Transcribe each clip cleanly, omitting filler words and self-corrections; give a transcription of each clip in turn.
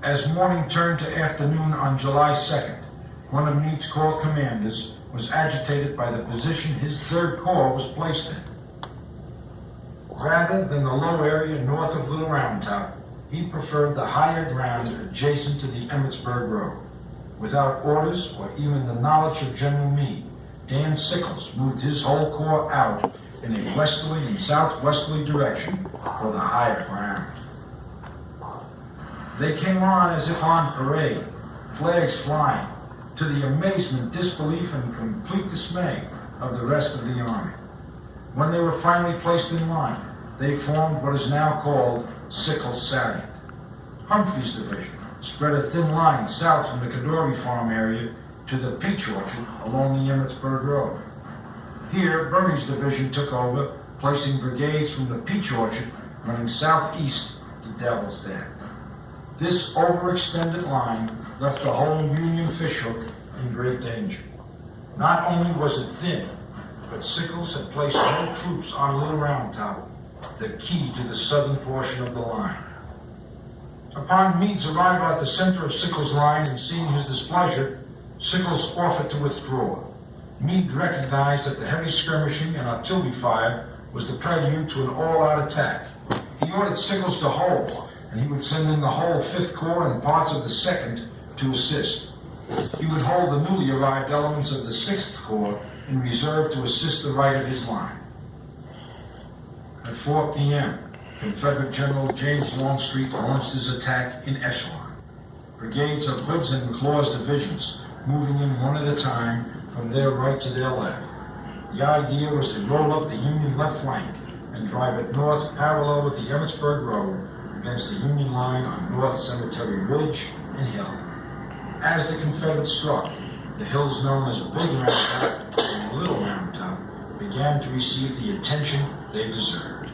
As morning turned to afternoon on July 2nd, one of Meade's Corps commanders was agitated by the position his 3rd Corps was placed in. Rather than the low area north of Little Round Top, he preferred the higher ground adjacent to the Emmitsburg Road. Without orders or even the knowledge of General Meade, Dan Sickles moved his whole corps out in a westerly and southwesterly direction for the higher ground. They came on as if on parade, flags flying, to the amazement, disbelief, and complete dismay of the rest of the army. When they were finally placed in line, they formed what is now called Sickles' Salient. Humphrey's division spread a thin line south from the Cadore Farm area to the Peach Orchard along the Emmitsburg Road. Here, Birney's division took over, placing brigades from the Peach Orchard running southeast to Devil's Den. This overextended line left the whole Union fishhook in great danger. Not only was it thin, but Sickles had placed no troops on Little Round Top, the key to the southern portion of the line. Upon Meade's arrival at the center of Sickles' line and seeing his displeasure, Sickles offered to withdraw. Meade recognized that the heavy skirmishing and artillery fire was the prelude to an all-out attack. He ordered Sickles to hold, and he would send in the whole 5th Corps and parts of the 2nd to assist. He would hold the newly arrived elements of the 6th Corps in reserve to assist the right of his line. At 4 p.m., Confederate General James Longstreet launched his attack in echelon. Brigades of Hood's and McClaw's divisions, moving in one at a time from their right to their left. The idea was to roll up the Union left flank and drive it north parallel with the Emmitsburg Road against the Union line on North Cemetery Ridge and Hill. As the Confederates struck, the hills known as Big Round Top and Little Round Top began to receive the attention they deserved.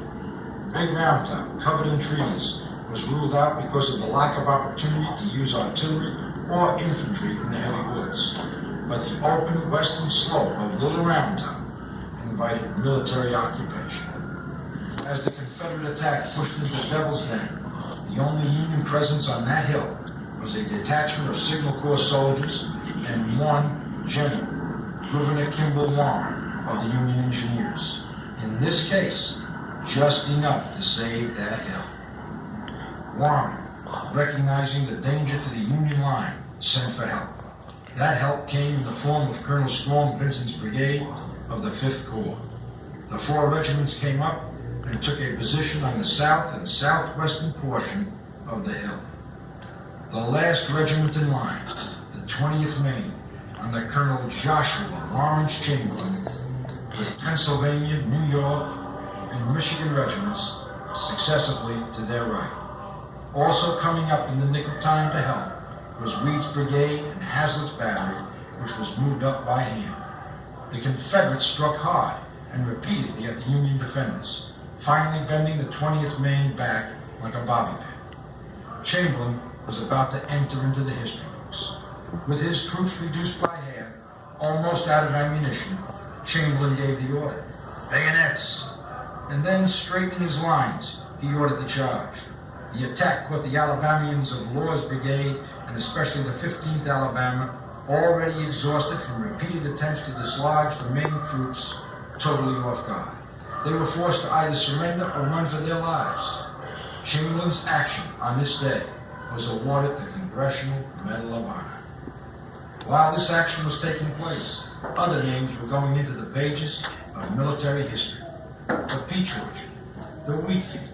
Big Round Top, covered in trees, was ruled out because of the lack of opportunity to use artillery or infantry in the heavy woods. But the open western slope of Little Round Top invited military occupation. As the Confederate attack pushed into Devil's Den, the only Union presence on that hill was a detachment of Signal Corps soldiers and one general, Gouverneur Kimball Warren of the Union Engineers. In this case, just enough to save that hill. Warren, recognizing the danger to the Union line, sent for help. That help came in the form of Colonel Storm Vincent's brigade of the 5th Corps. The 4 regiments came up and took a position on the south and southwestern portion of the hill. The last regiment in line, the 20th Maine, under Colonel Joshua Lawrence Chamberlain, with Pennsylvania, New York, and Michigan regiments successively to their right. Also coming up in the nick of time to help was Weed's brigade and Hazlitt's battery, which was moved up by hand. The Confederates struck hard and repeatedly at the Union defenders, finally bending the 20th Maine back like a bobby pin. Chamberlain was about to enter into the history books. With his troops reduced by half, almost out of ammunition, Chamberlain gave the order, "Bayonets!" And then, straightening his lines, he ordered the charge. The attack caught the Alabamians of Law's brigade, and especially the 15th Alabama, already exhausted from repeated attempts to dislodge the Maine troops, totally off guard. They were forced to either surrender or run for their lives. Chamberlain's action on this day was awarded the Congressional Medal of Honor. While this action was taking place, other names were going into the pages of military history. The Peach Orchard, the Wheat Field,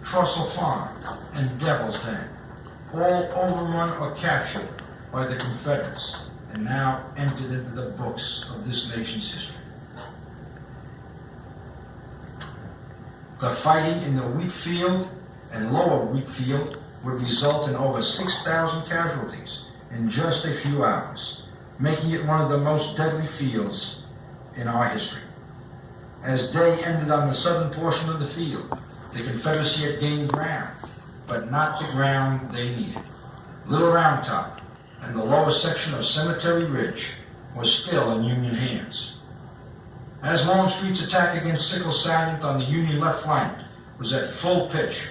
Trussell Farm, and Devil's Den, all overrun or captured by the Confederates, and now entered into the books of this nation's history. The fighting in the Wheat Field and Lower Wheat Field would result in over 6,000 casualties in just a few hours, making it one of the most deadly fields in our history. As day ended on the southern portion of the field, the Confederacy had gained ground, but not the ground they needed. Little Round Top and the lower section of Cemetery Ridge was still in Union hands. As Longstreet's attack against Sickles' Salient on the Union left flank was at full pitch,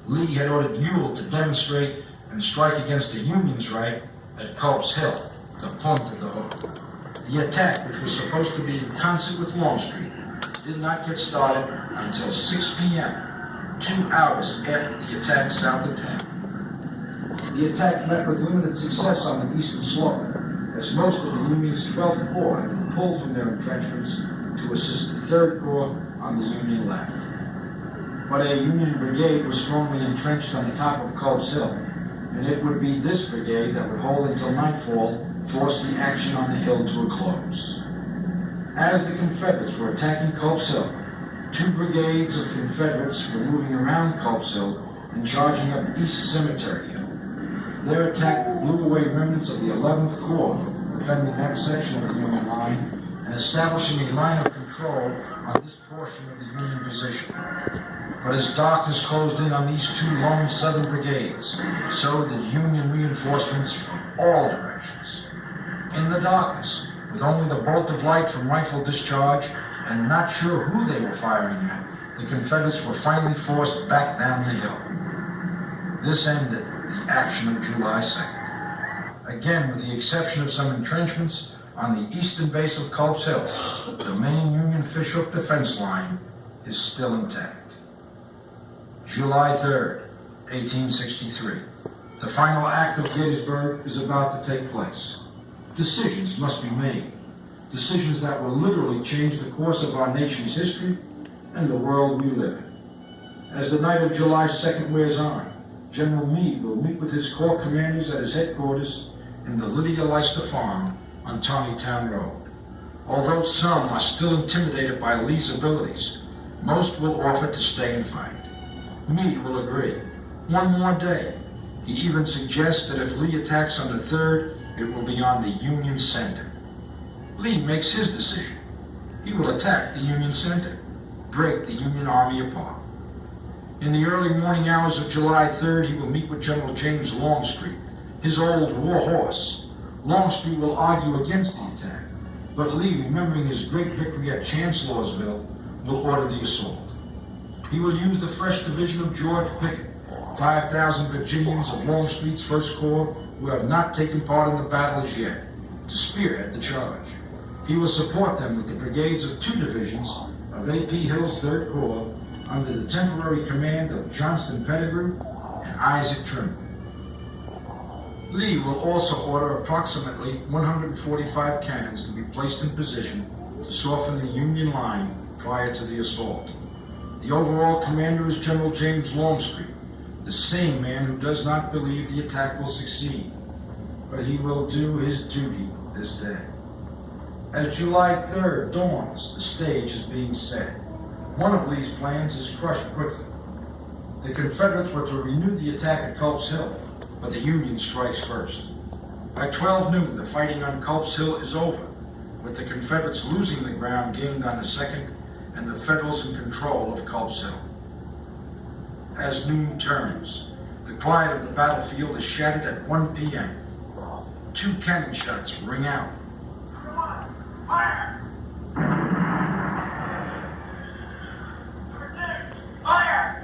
Lee had ordered Ewell to demonstrate and strike against the Union's right at Culp's Hill, the point of the hook. The attack, which was supposed to be in concert with Longstreet, did not get started until 6 p.m., 2 hours after the attack south of town. The attack met with limited success on the eastern slope, as most of the Union's 12th Corps had been pulled from their entrenchments to assist the 3rd Corps on the Union left. But a Union brigade was strongly entrenched on the top of Culp's Hill, and it would be this brigade that would hold until nightfall, force the action on the hill to a close. As the Confederates were attacking Culp's Hill, 2 brigades of Confederates were moving around Culp's Hill and charging up East Cemetery Hill. Their attack blew away remnants of the 11th Corps, defending that section of the Union line and establishing a line of control on this portion of the Union position. But as darkness closed in on these 2 lone Southern brigades, so did Union reinforcements from all directions. In the darkness, with only the bolt of light from rifle discharge and not sure who they were firing at, the Confederates were finally forced back down the hill. This ended the action of July 2nd. Again, with the exception of some entrenchments on the eastern base of Culp's Hill, the main Union fishhook defense line is still intact. July 3rd, 1863. The final act of Gettysburg is about to take place. Decisions must be made. Decisions that will literally change the course of our nation's history and the world we live in. As the night of July 2nd wears on, General Meade will meet with his corps commanders at his headquarters in the Lydia Leicester Farm on Town Road. Although some are still intimidated by Lee's abilities, most will offer to stay and fight. Meade will agree. One more day. He even suggests that if Lee attacks on the 3rd, it will be on the Union center. Lee makes his decision. He will attack the Union center, break the Union Army apart. In the early morning hours of July 3rd, he will meet with General James Longstreet, his old war horse. Longstreet will argue against the attack, but Lee, remembering his great victory at Chancellorsville, will order the assault. He will use the fresh division of George Pickett, 5,000 Virginians of Longstreet's 1st Corps who have not taken part in the battle as yet, to spearhead the charge. He will support them with the brigades of 2 divisions of A.P. Hill's 3rd Corps under the temporary command of Johnston Pettigrew and Isaac Trimble. Lee will also order approximately 145 cannons to be placed in position to soften the Union line prior to the assault. The overall commander is General James Longstreet, the same man who does not believe the attack will succeed, but he will do his duty this day. As July 3rd dawns, the stage is being set. One of Lee's plans is crushed quickly. The Confederates were to renew the attack at Culp's Hill, but the Union strikes first. By 12 noon, the fighting on Culp's Hill is over, with the Confederates losing the ground gained on the 2nd and the Federals in control of Culp's Hill. As noon turns, the quiet of the battlefield is shattered at 1 p.m. 2 cannon shots ring out. Fire! Fire!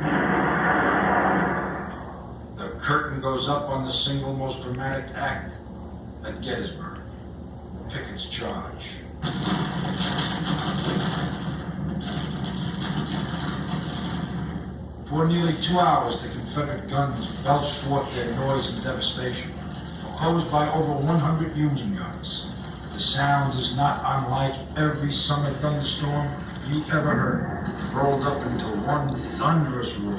The curtain goes up on the single most dramatic act at Gettysburg, Pickett's charge. For nearly 2 hours, the Confederate guns belched forth their noise and devastation, opposed by over 100 Union guns. The sound is not unlike every summer thunderstorm you ever heard, rolled up into one thunderous roar.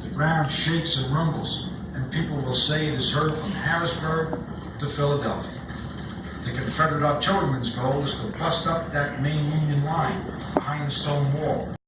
The ground shakes and rumbles, and people will say it is heard from Harrisburg to Philadelphia. The Confederate artilleryman's goal is to bust up that main Union line behind the stone wall.